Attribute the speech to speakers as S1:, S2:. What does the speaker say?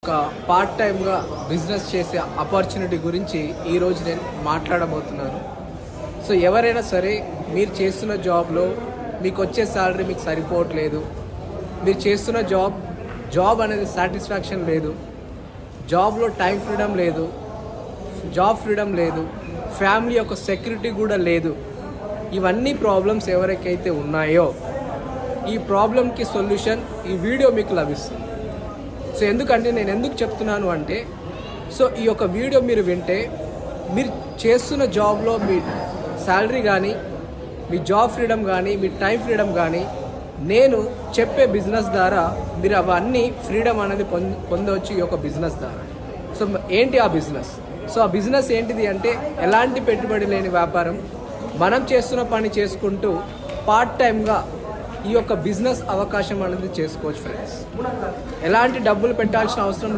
S1: ఒక part టైమ్గా business చేసే opportunity గురించి ఈరోజు నేను మాట్లాడబోతున్నాను. సో ఎవరైనా సరే మీరు చేస్తున్న జాబ్లో మీకు వచ్చే శాలరీ మీకు సరిపోవట్లేదు, మీరు చేస్తున్న జాబ్ అనేది సాటిస్ఫాక్షన్ లేదు, జాబ్లో టైం ఫ్రీడమ్ లేదు, జాబ్ ఫ్రీడమ్ లేదు, ఫ్యామిలీ యొక్క సెక్యూరిటీ కూడా లేదు, ఇవన్నీ ప్రాబ్లమ్స్ ఎవరికైతే ఉన్నాయో ఈ ప్రాబ్లంకి సొల్యూషన్ ఈ వీడియో మీకు లభిస్తుంది. సో ఎందుకంటే నేను ఎందుకు చెప్తున్నాను అంటే, సో ఈ యొక్క వీడియో మీరు వింటే మీరు చేస్తున్న జాబ్లో మీ శాలరీ కానీ, మీ జాబ్ ఫ్రీడమ్ కానీ, మీ టైం ఫ్రీడమ్ కానీ నేను చెప్పే బిజినెస్ ద్వారా మీరు అవన్నీ ఫ్రీడమ్ అనేది పొందవచ్చు ఈ యొక్క బిజినెస్ ద్వారా. సో ఏంటి ఆ బిజినెస్? సో ఆ బిజినెస్ ఏంటిది అంటే, ఎలాంటి పెట్టుబడి లేని వ్యాపారం, మనం చేస్తున్న పని చేసుకుంటూ పార్ట్ టైమ్గా ఈ యొక్క బిజినెస్ అవకాశం అనేది చేసుకోవచ్చు ఫ్రెండ్స్. ఎలాంటి డబ్బులు పెట్టాల్సిన అవసరం